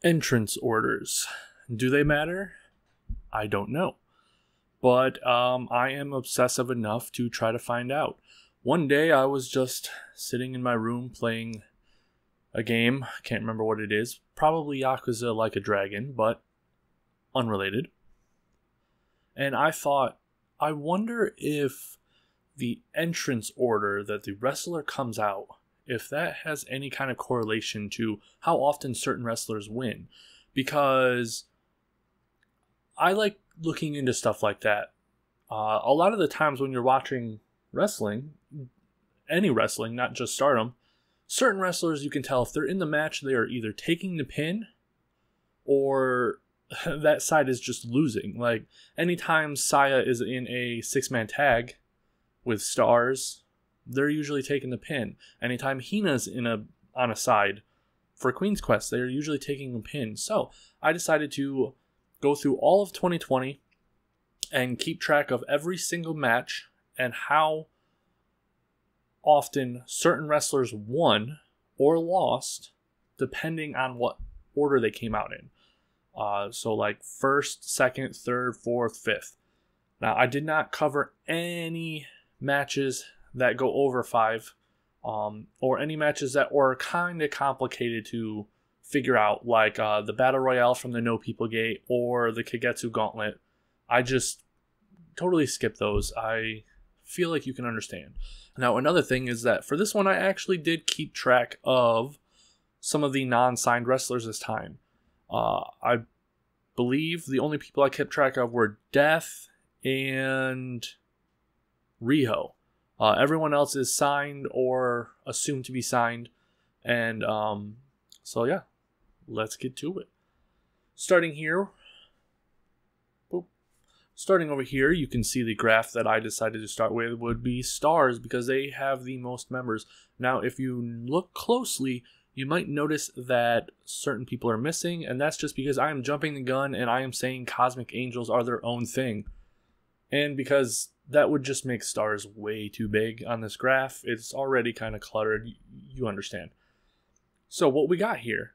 Entrance orders. Do they matter? I don't know. But I am obsessive enough to try to find out. One day I was just sitting in my room playing a game. Can't remember what it is. Probably Yakuza Like a Dragon, but unrelated. And I thought, I wonder if the entrance order that the wrestler comes out, if that has any kind of correlation to how often certain wrestlers win. Because I like looking into stuff like that. A lot of the times when you're watching wrestling, any wrestling, not just Stardom, certain wrestlers, you can tell if they're in the match, they are either taking the pin or that side is just losing. Like, anytime Saya is in a 6-man tag with stars, they're usually taking the pin. Anytime Hina's on a side for Queen's Quest, they're usually taking the pin. So I decided to go through all of 2020 and keep track of every single match and how often certain wrestlers won or lost depending on what order they came out in. So like first, second, third, fourth, fifth. Now, I did not cover any matches that go over 5, or any matches that were kind of complicated to figure out, like the Battle Royale from the No People Gate or the Kagetsu Gauntlet. I just totally skipped those. I feel like you can understand. Now, another thing is that for this one, I actually did keep track of some of the non-signed wrestlers this time. I believe the only people I kept track of were Death and Riho. Everyone else is signed or assumed to be signed. And so yeah, let's get to it. Starting over here, you can see the graph that I decided to start with would be Stars because they have the most members. Now, if you look closely, you might notice that certain people are missing, and that's just because I am jumping the gun and I am saying Cosmic Angels are their own thing. And because that would just make Stars way too big on this graph. It's already kind of cluttered. You understand. So what we got here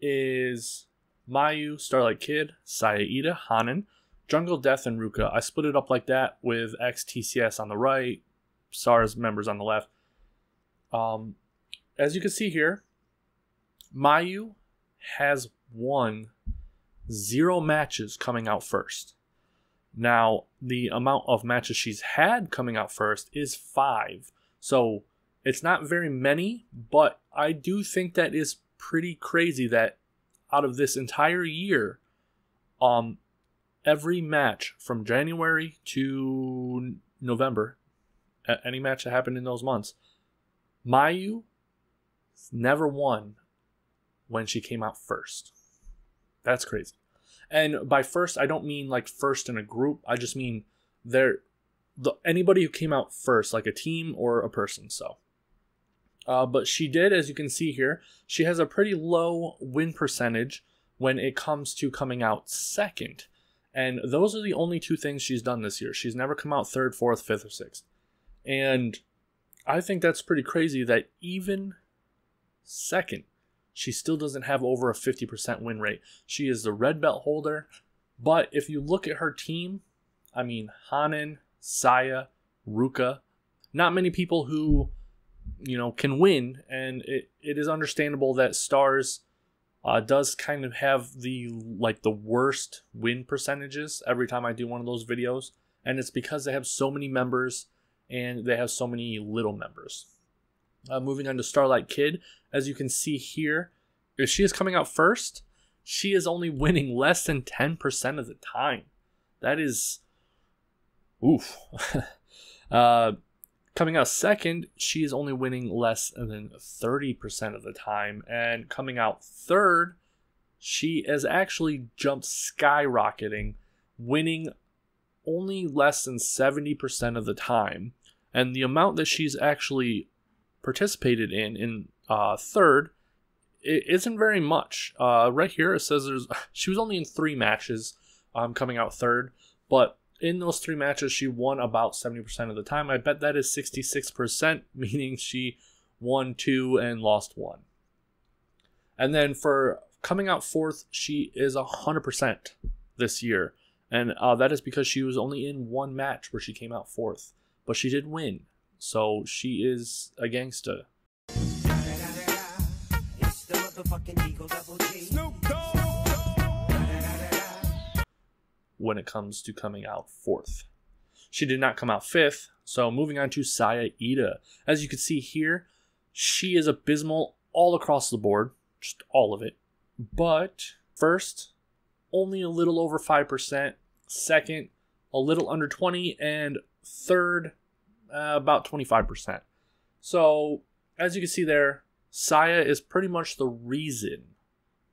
is Mayu, Starlight Kid, Sayaida, Hanan, Jungle Death, and Ruka. I split it up like that with XTCS on the right, Stars members on the left. As you can see here, Mayu has won 0 matches coming out first. Now, the amount of matches she's had coming out first is 5. So, it's not very many, but I do think that is pretty crazy that out of this entire year, every match from January to November, any match that happened in those months, Mayu never won when she came out first. That's crazy. And by first, I don't mean like first in a group. I just mean anybody who came out first, like a team or a person. So, but she did, as you can see here, she has a pretty low win percentage when it comes to coming out second. And those are the only 2 things she's done this year. She's never come out third, fourth, fifth, or sixth. And I think that's pretty crazy that even second, she still doesn't have over a 50% win rate. She is the red belt holder. But if you look at her team, I mean, Hanan, Saya, Ruka, not many people who, can win. And it is understandable that Stars does kind of have the worst win percentages every time I do one of those videos. And it's because they have so many members and they have so many little members. Moving on to Starlight Kid, as you can see here, if she is coming out first, she is only winning less than 10% of the time. That is, oof. Coming out second, she is only winning less than 30% of the time. And coming out third, she has actually jumped skyrocketing, winning only less than 70% of the time. And the amount that she's actually participated in third, it isn't very much. Right here it says she was only in 3 matches coming out third, but in those 3 matches she won about 70% of the time. I bet that is 66%, meaning she won 2 and lost 1. And then for coming out fourth, she is 100% this year. And that is because she was only in one match where she came out fourth. But she did win. So she is a gangsta. When it comes to coming out fourth. She did not come out fifth. So moving on to Saya Iida. As you can see here, she is abysmal all across the board. Just all of it. But first, only a little over 5%. Second, a little under 20%. And third, about 25%. So, as you can see there, Saya is pretty much the reason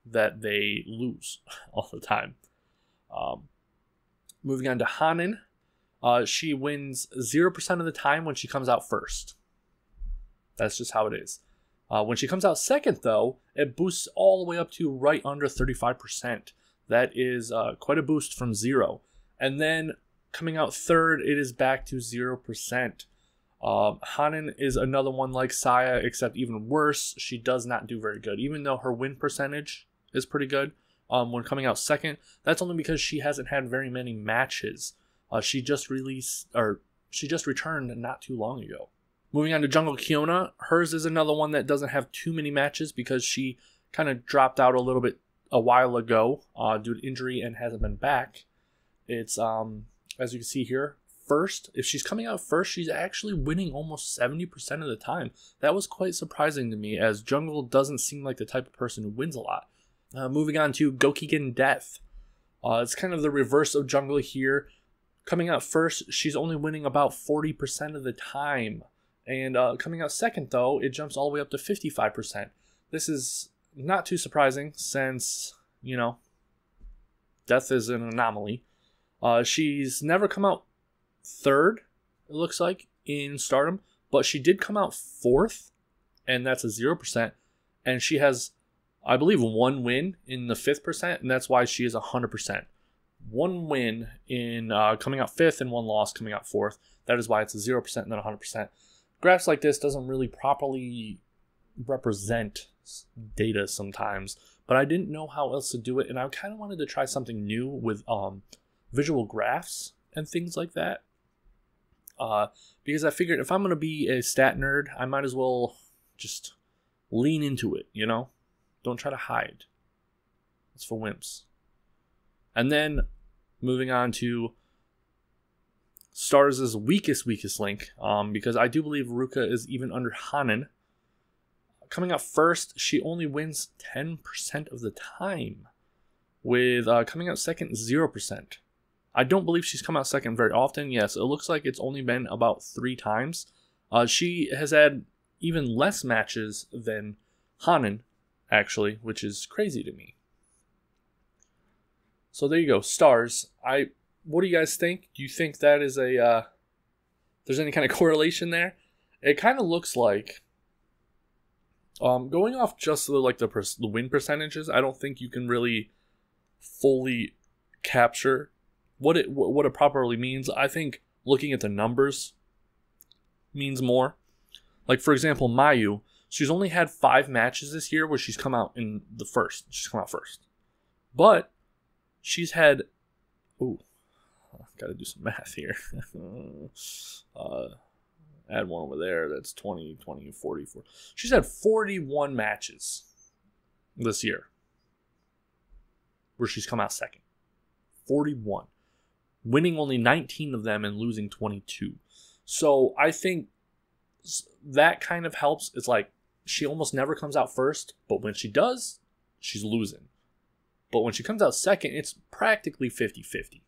that they lose all the time. Moving on to Hanan. She wins 0% of the time when she comes out first. That's just how it is. When she comes out second, though, it boosts all the way up to right under 35%. That is quite a boost from 0. And then coming out third, it is back to 0%. Hanan is another one like Saya, except even worse. She does not do very good, even though her win percentage is pretty good. When coming out second, that's only because she hasn't had very many matches. She just returned not too long ago. Moving on to Jungle Keona, hers is another one that doesn't have too many matches because she kind of dropped out a little bit a while ago due to injury and hasn't been back. It's as you can see here, first. If she's coming out first, she's actually winning almost 70% of the time. That was quite surprising to me, as Jungle doesn't seem like the type of person who wins a lot. Moving on to Gokigen Death. It's kind of the reverse of Jungle here. Coming out first, she's only winning about 40% of the time. And coming out second, though, it jumps all the way up to 55%. This is not too surprising since, you know, Death is an anomaly. She's never come out third, it looks like, in Stardom. But she did come out fourth, and that's a 0%. And she has, I believe, one win in the 5th%, and that's why she is 100%. One win in coming out fifth and one loss coming out fourth. That is why it's a 0% and then 100%. Graphs like this doesn't really properly represent data sometimes, but I didn't know how else to do it, and I kind of wanted to try something new with visual graphs and things like that. Because I figured if I'm going to be a stat nerd, I might as well just lean into it, you know? Don't try to hide. It's for wimps. And then moving on to Stars' weakest link, because I do believe Ruka is even under Hanan. Coming out first, she only wins 10% of the time, with coming out second, 0%. I don't believe she's come out second very often. Yes, it looks like it's only been about 3 times. She has had even less matches than Hanan, actually, which is crazy to me. So there you go, Stars. What do you guys think? Do you think that is a there's any kind of correlation there? It kind of looks like going off just the win percentages. I don't think you can really fully capture what it properly means. I think looking at the numbers means more. Like, for example, Mayu, she's only had 5 matches this year where she's come out in the first. She's come out first. But she's had... Ooh, got to do some math here. Add one over there. That's 20, 44. She's had 41 matches this year where she's come out second. 41. Winning only 19 of them and losing 22. So I think that kind of helps. It's like she almost never comes out first, but when she does, she's losing. But when she comes out second, it's practically 50-50.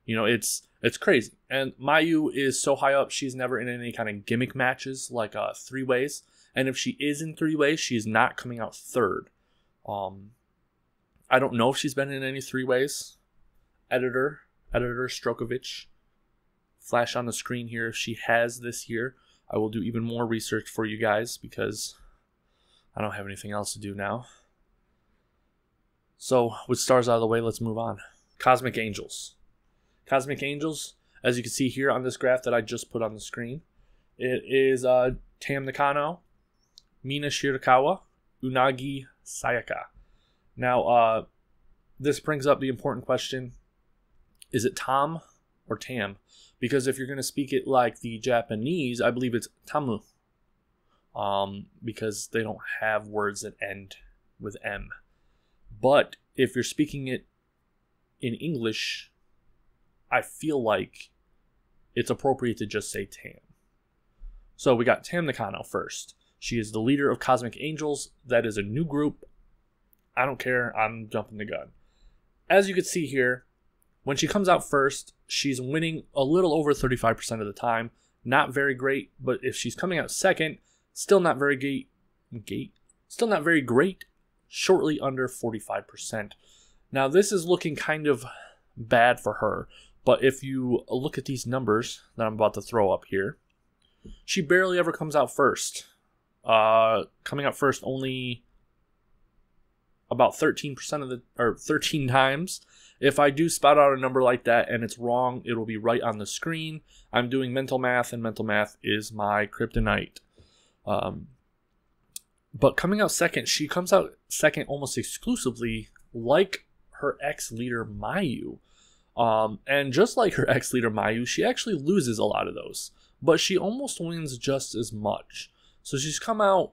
You know, it's crazy. And Mayu is so high up, she's never in any kind of gimmick matches like 3-ways. And if she is in 3-ways, she's not coming out third. I don't know if she's been in any 3-ways. Editor Strokovich, flash on the screen here if she has this year. I will do even more research for you guys because I don't have anything else to do now. So, with Stars out of the way, let's move on. Cosmic Angels. Cosmic Angels, as you can see here on this graph that I just put on the screen, it is Tam Nakano, Mina Shirakawa, Unagi Sayaka. Now, this brings up the important question. Is it Tam or Tam? Because if you're going to speak it like the Japanese, I believe it's Tamu. Because they don't have words that end with M. But if you're speaking it in English, I feel like it's appropriate to just say Tam. So we got Tam Nakano first. She is the leader of Cosmic Angels. That is a new group. I don't care. I'm jumping the gun. As you can see here, when she comes out first, she's winning a little over 35% of the time. Not very great, but if she's coming out second, still not very great, shortly under 45%. Now, this is looking kind of bad for her, but if you look at these numbers that I'm about to throw up here, she barely ever comes out first. Coming out first only about 13% of the, or 13 times. If I do spout out a number like that and it's wrong, it'll be right on the screen. I'm doing mental math, and mental math is my kryptonite. But coming out second, she comes out second almost exclusively like her ex-leader Mayu. And just like her ex-leader Mayu, she actually loses a lot of those. But she almost wins just as much. So she's come out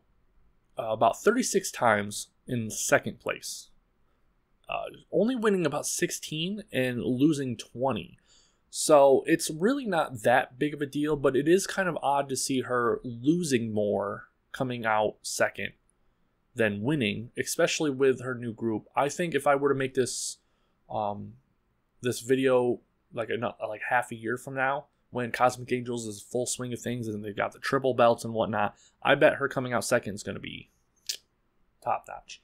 about 36 times in second place. Only winning about 16 and losing 20. So it's really not that big of a deal, but it is kind of odd to see her losing more coming out second than winning, especially with her new group. I think if I were to make this this video like half a year from now, when Cosmic Angels is full swing of things and they've got the triple belts and whatnot, I bet her coming out second is going to be top notch.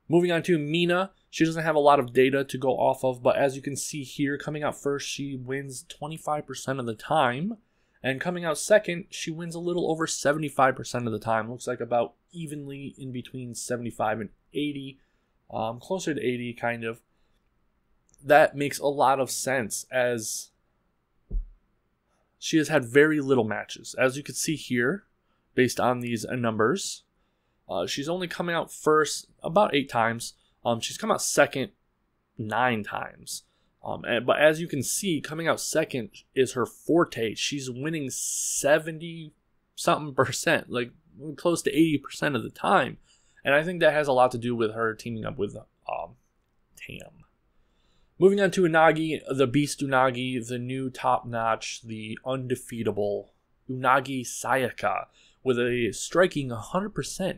Moving on to Mina. She doesn't have a lot of data to go off of, but as you can see here, coming out first, she wins 25% of the time. And coming out second, she wins a little over 75% of the time. Looks like about evenly in between 75 and 80. Closer to 80, kind of. That makes a lot of sense, as she has had very little matches. As you can see here, based on these numbers, she's only coming out first about 8 times. She's come out second 9 times. But as you can see, coming out second is her forte. She's winning 70-something%, like close to 80% of the time. And I think that has a lot to do with her teaming up with Tam. Moving on to Inagi the Beast, Unagi, the new top-notch, the undefeatable Unagi Sayaka, with a striking 100%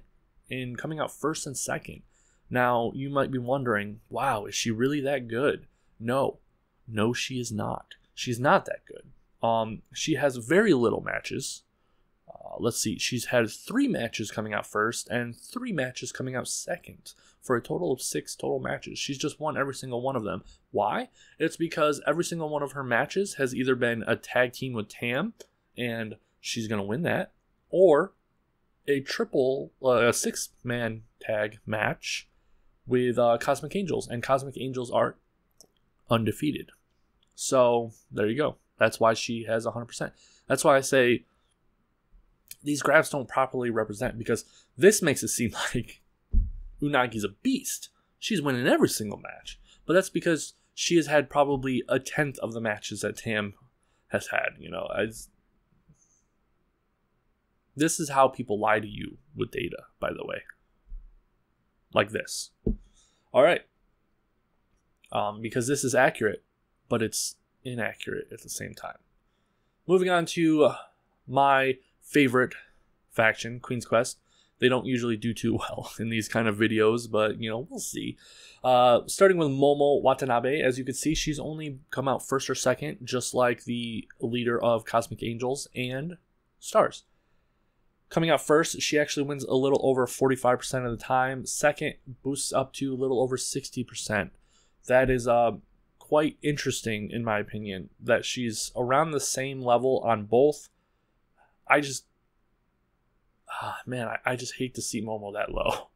in coming out first and second. Now, you might be wondering, wow, is she really that good? No, she is not. She's not that good. She has very little matches. Let's see, she's had 3 matches coming out first and 3 matches coming out second, for a total of 6 total matches. She's just won every single one of them. Why? It's because every single one of her matches has either been a tag team with Tam, and she's going to win that, or a 6-man tag match with Cosmic Angels, and Cosmic Angels are undefeated. So there you go. That's why she has 100%. That's why I say these graphs don't properly represent, because this makes it seem like Unagi's a beast. She's winning every single match. But that's because she has had probably 1/10 of the matches that Tam has had. This is how people lie to you with data, by the way. Like this. All right. Because this is accurate, but it's inaccurate at the same time. Moving on to my favorite faction, Queen's Quest. They don't usually do too well in these kind of videos, but, we'll see. Starting with Momo Watanabe. As you can see, she's only come out first or second, just like the leader of Cosmic Angels and Stars. Coming out first, she actually wins a little over 45% of the time. Second, boosts up to a little over 60%. That is quite interesting, in my opinion, that she's around the same level on both. I just hate to see Momo that low.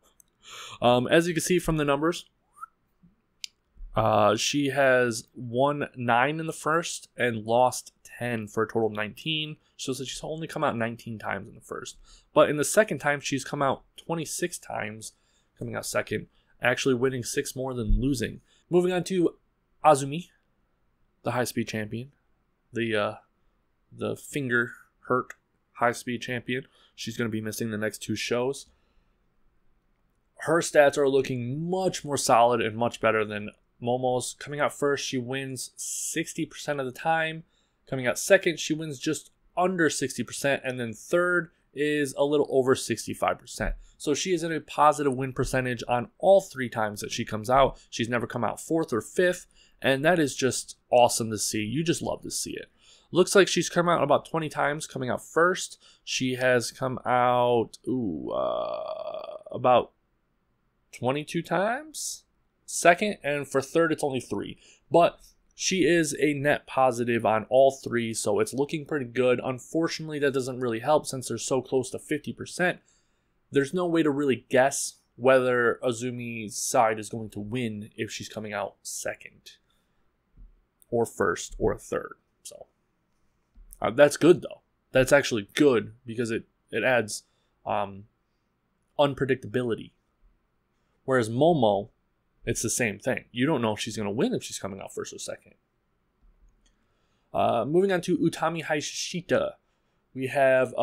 As you can see from the numbers, she has won 9 in the first and lost 10 for a total of 19. So she's only come out 19 times in the first. But in the second time, she's come out 26 times, coming out second, actually winning 6 more than losing. Moving on to Azumi, the high-speed champion. The finger hurt high-speed champion. She's going to be missing the next 2 shows. Her stats are looking much more solid and much better than Momo's. Coming out first, she wins 60% of the time. Coming out second, she wins just under 60%. And then third is a little over 65%. So she is in a positive win percentage on all 3 times that she comes out. She's never come out 4th or 5th. And that is just awesome to see. You just love to see it. Looks like she's come out about 20 times coming out first. She has come out about 22 times second, and for third it's only 3. But she is a net positive on all 3, so it's looking pretty good. Unfortunately, that doesn't really help since they're so close to 50%. There's no way to really guess whether Azumi's side is going to win if she's coming out second or first or third. So that's good, though. That's actually good because it adds unpredictability. Whereas Momo, it's the same thing. You don't know if she's going to win if she's coming out first or second. Moving on to Utami Hyshita. We have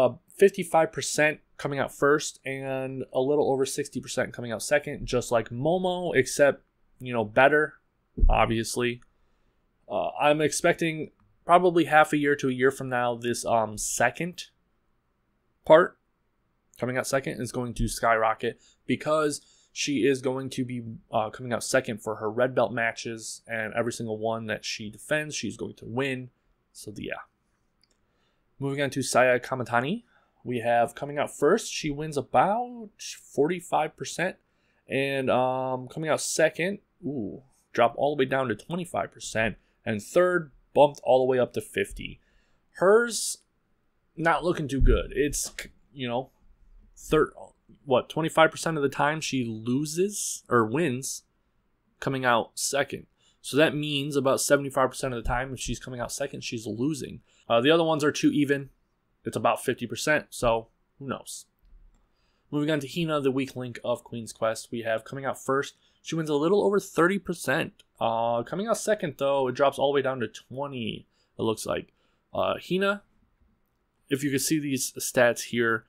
55% coming out first and a little over 60% coming out second, just like Momo, except, better, obviously. I'm expecting probably half a year to a year from now, this second part coming out second is going to skyrocket because she is going to be coming out second for her red belt matches, and every single one that she defends, she's going to win. So, yeah. Moving on to Saya Kamitani. We have coming out first, she wins about 45%. And coming out second, drop all the way down to 25%. And third, bumped all the way up to 50%. Hers, not looking too good. It's, 25% of the time she loses or wins coming out second. So that means about 75% of the time if she's coming out second, she's losing. The other ones are too even. It's about 50%, so who knows. Moving on to Hina, the weak link of Queen's Quest. We have coming out first, she wins a little over 30%. Coming out second, though, it drops all the way down to 20%, it looks like. Hina, if you can see these stats here,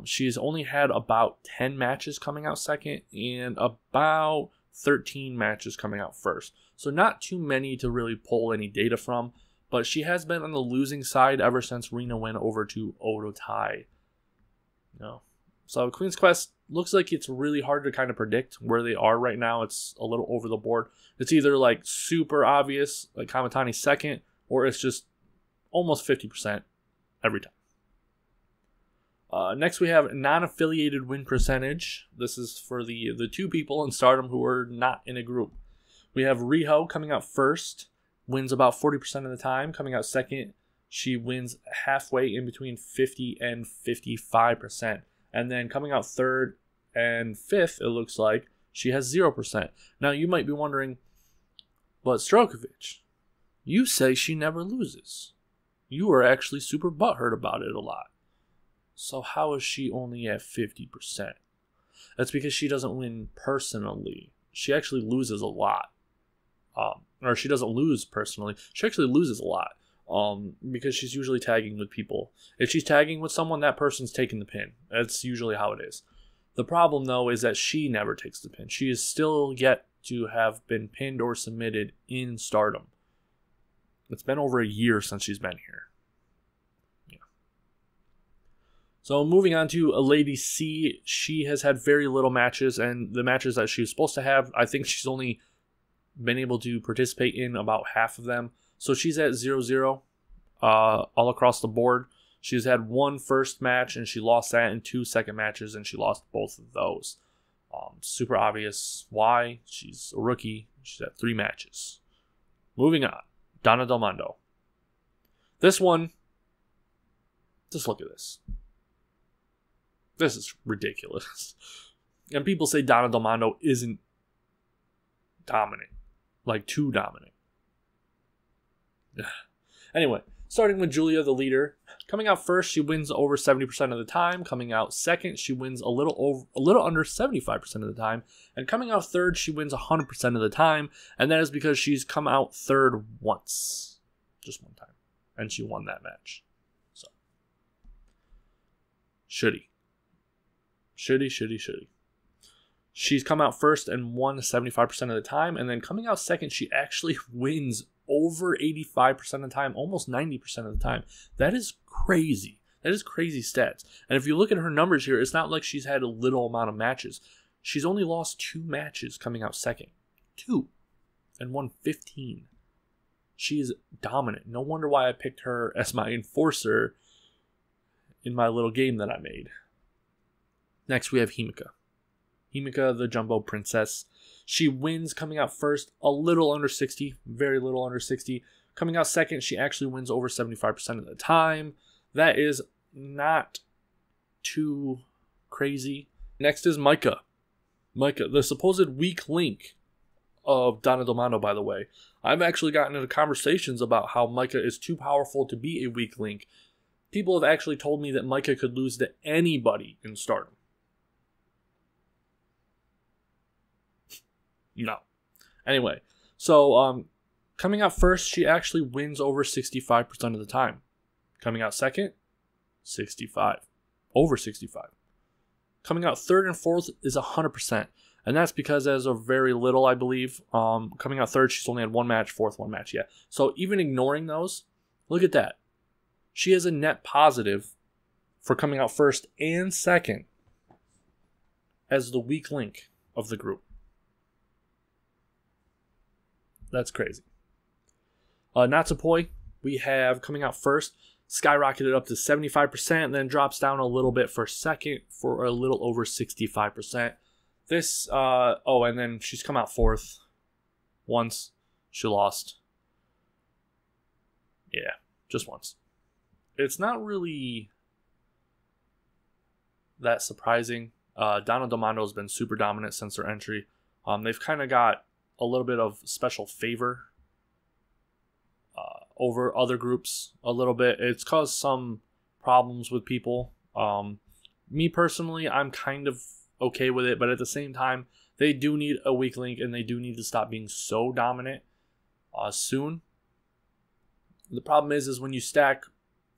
she's only had about 10 matches coming out second and about 13 matches coming out first. So not too many to really pull any data from, but she has been on the losing side ever since Rina went over to Odotai. So Queen's Quest looks like it's really hard to kind of predict where they are right now. It's a little over the board. It's either like super obvious, like Kamitani second, or it's just almost 50% every time. Next, we have non-affiliated win percentage. This is for the 2 people in Stardom who are not in a group. We have Riho coming out first, wins about 40% of the time. Coming out second, she wins halfway in between 50 and 55%. And then coming out third and fifth, it looks like, she has 0%. Now, you might be wondering, but Strokovich, you say she never loses. You are actually super butthurt about it a lot. So how is she only at 50%? That's because she doesn't win personally. She actually loses a lot. Or she doesn't lose personally. She actually loses a lot. Because she's usually tagging with people. If she's tagging with someone, that person's taking the pin. That's usually how it is. The problem, though, is that she never takes the pin. She is still yet to have been pinned or submitted in Stardom. It's been over a year since she's been here. So moving on to Lady C, she has had very little matches, and the matches that she was supposed to have, I think she's only been able to participate in about half of them. So she's at 0-0 all across the board. She's had 1 first match, and she lost that, and 2 second matches, and she lost both of those. Super obvious why. She's a rookie. She's at 3 matches. Moving on, Donna Domindo. This one, just look at this. This is ridiculous. And people say Donna Domindo isn't dominant. Like, too dominant. Anyway, Starting with Julia, the leader. Coming out first, she wins over 70% of the time. Coming out second, she wins a little under 75% of the time. And coming out third, she wins 100% of the time. And that is because she's come out third once. Just one time. And she won that match. So. Shouldy. She's come out first and won 75% of the time. And then coming out second, she actually wins over 85% of the time, almost 90% of the time. That is crazy. That is crazy stats. And if you look at her numbers here, it's not like she's had a little amount of matches. She's only lost 2 matches coming out second. 2. And won 15. She is dominant. No wonder why I picked her as my enforcer in my little game that I made. Next, we have Himika. Himika, the Jumbo Princess. She wins coming out first, a little under 60, very little under 60. Coming out second, she actually wins over 75% of the time. That is not too crazy. Next is Micah. Micah, the supposed weak link of Donna Domindo, by the way. I've actually gotten into conversations about how Micah is too powerful to be a weak link. People have actually told me that Micah could lose to anybody in Stardom. No. Anyway, so coming out first, she actually wins over 65% of the time. Coming out second, 65. Over 65. Coming out third and fourth is 100%. And that's because as of very little, I believe. Coming out third, she's only had 1 match, fourth 1 match, yeah. So even ignoring those, look at that. She has a net positive for coming out first and second as the weak link of the group. That's crazy. Natsupoi, we have coming out first, skyrocketed up to 75%, then drops down a little bit for second for a little over 65%. This, and then she's come out fourth once. She lost. Yeah, just once. It's not really that surprising. Donna Domindo has been super dominant since her entry. They've kind of got a little bit of special favor over other groups a little bit. It's caused some problems with people. Me personally, I'm kind of okay with it, but at the same time, they do need a weak link and they do need to stop being so dominant soon. The problem is when you stack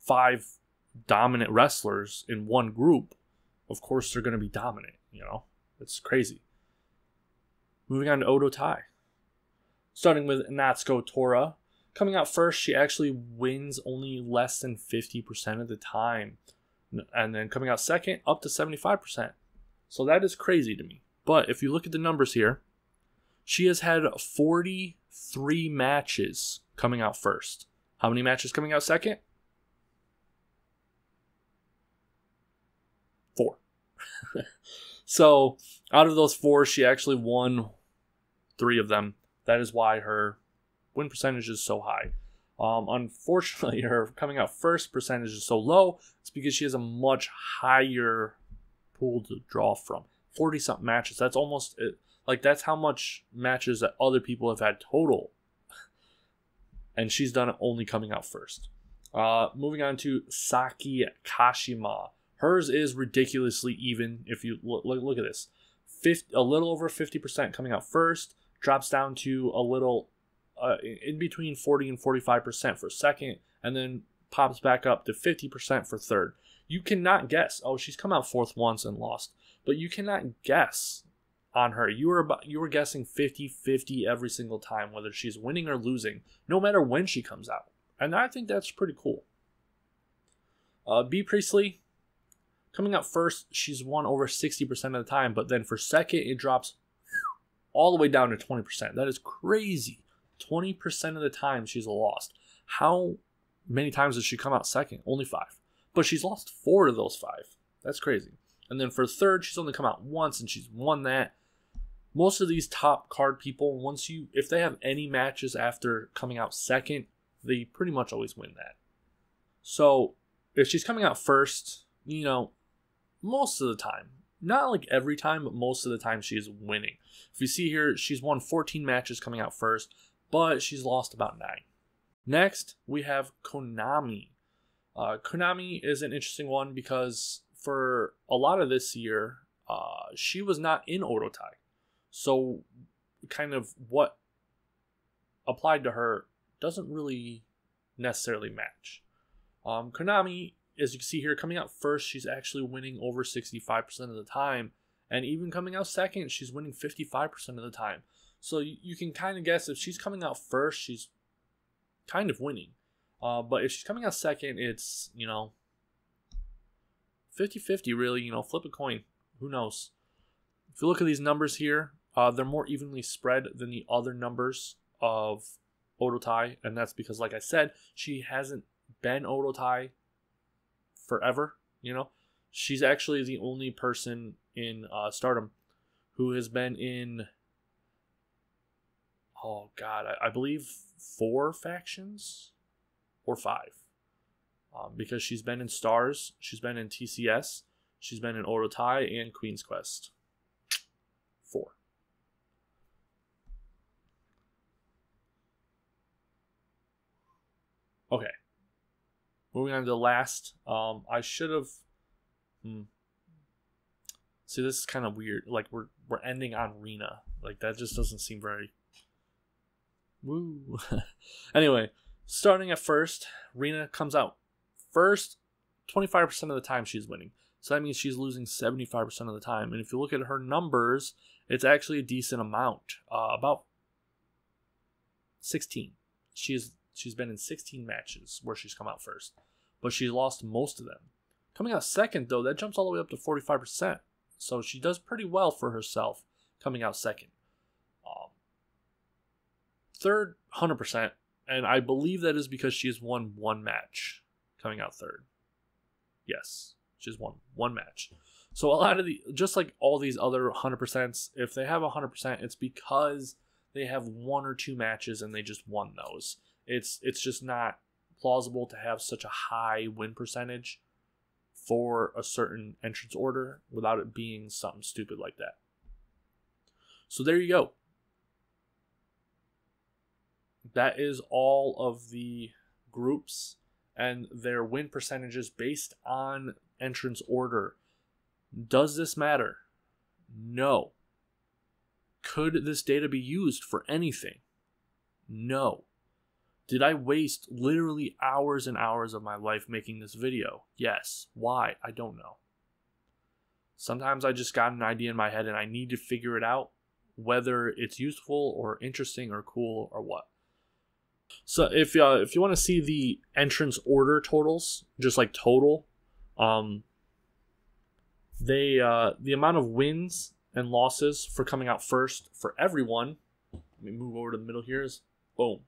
5 dominant wrestlers in one group, of course they're going to be dominant, you know? It's crazy. Moving on to Odo Tai. Starting with Natsuko Tora. Coming out first, she actually wins only less than 50% of the time. And then coming out second, up to 75%. So that is crazy to me. But if you look at the numbers here, she has had 43 matches coming out first. How many matches coming out second? 4. So out of those 4, she actually won 3 of them. That is why her win percentage is so high. Unfortunately, her coming out first percentage is so low. It's because she has a much higher pool to draw from. 40-something matches. That's almost, that's how much matches that other people have had total. And she's done it only coming out first. Moving on to Saki Kashima. Hers is ridiculously even. If you look at this. A little over 50% coming out first. Drops down to a little in between 40 and 45% for second. And then pops back up to 50% for third. You cannot guess. Oh, she's come out fourth once and lost. But you cannot guess on her. You were guessing 50-50 every single time, whether she's winning or losing, no matter when she comes out. And I think that's pretty cool. B. Priestley, coming out first, she's won over 60% of the time, but then for second, it drops all the way down to 20%. That is crazy. 20% of the time she's lost. How many times has she come out second? Only 5. But she's lost 4 of those 5. That's crazy. And then for third, she's only come out once and she's won that. Most of these top card people, if they have any matches after coming out second, they pretty much always win that. So if she's coming out first, most of the time, not like every time, but most of the time she's winning. If you see here, she's won 14 matches coming out first, but she's lost about 9. Next, we have Konami. Konami is an interesting one because for a lot of this year, she was not in Odotai. So kind of what applied to her doesn't really necessarily match. Konami, as you can see here, coming out first, she's actually winning over 65% of the time. And even coming out second, she's winning 55% of the time. So you can kind of guess if she's coming out first, she's kind of winning. But if she's coming out second, it's, 50-50 really, flip a coin. Who knows? If you look at these numbers here, they're more evenly spread than the other numbers of Odotai. And that's because, like I said, she hasn't been Odotai forever, She's actually the only person in Stardom who has been in, I believe 4 factions or 5. Because she's been in Stars, she's been in TCS, she's been in Odotai and Queen's Quest. 4. Okay. Moving on to the last. I should have. See, this is kind of weird. Like we're ending on Rina. Like that just doesn't seem very. Woo. Anyway, starting at first, Rina comes out first. 25% of the time she's winning. So that means she's losing 75% of the time. And if you look at her numbers, it's actually a decent amount. About 16. She's been in 16 matches where she's come out first. But she's lost most of them. Coming out second, though, that jumps all the way up to 45%. So she does pretty well for herself coming out second. Third, 100%. And I believe that is because she has won 1 match coming out third. Yes, she's won 1 match. So a lot of just like all these other 100%, if they have 100%, it's because they have 1 or 2 matches and they just won those. It's just not plausible to have such a high win percentage for a certain entrance order without it being something stupid like that. So there you go. That is all of the groups and their win percentages based on entrance order. Does this matter? No. Could this data be used for anything? No. Did I waste literally hours and hours of my life making this video? Yes. Why? I don't know. Sometimes I just got an idea in my head and I need to figure it out, whether it's useful or interesting or cool or what. So if you want to see the entrance order totals, just like total, the amount of wins and losses for coming out first for everyone, let me move over to the middle here, is boom.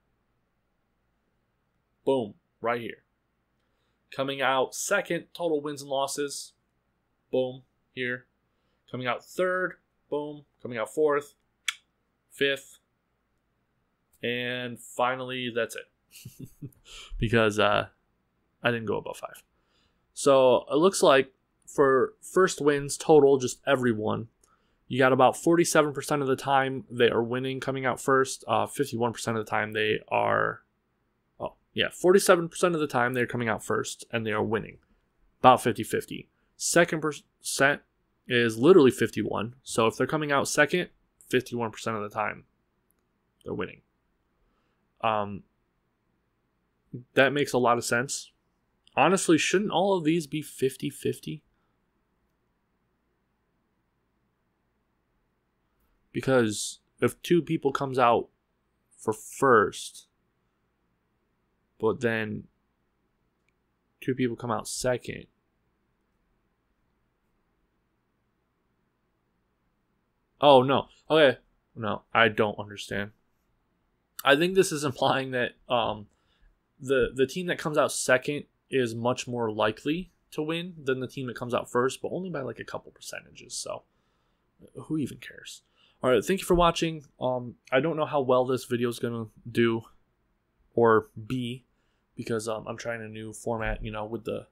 Boom, right here. Coming out second, total wins and losses, boom, here. Coming out third, boom. Coming out fourth, fifth, and finally, that's it. Because I didn't go above 5. So it looks like for first wins total, just everyone, you got about 47% of the time they are winning coming out first. 51% of the time they are... 47% of the time they're coming out first and they are winning. About 50-50. Second percent is literally 51. So if they're coming out second, 51% of the time they're winning. That makes a lot of sense. Honestly, shouldn't all of these be 50-50? Because if 2 people comes out for first, but then 2 people come out second, oh no, okay, no, I don't understand. I think this is implying that the team that comes out second is much more likely to win than the team that comes out first, but only by like a couple percentages. So who even cares? All right, thank you for watching. I don't know how well this video is gonna do or be because I'm trying a new format, with the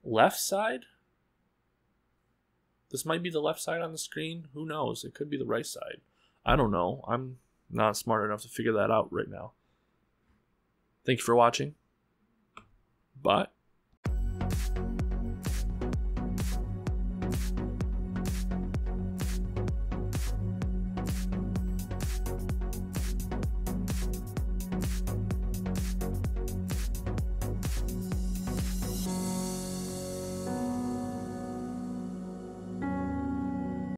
left side. This might be the left side on the screen. Who knows? It could be the right side. I don't know. I'm not smart enough to figure that out right now. Thank you for watching. Bye.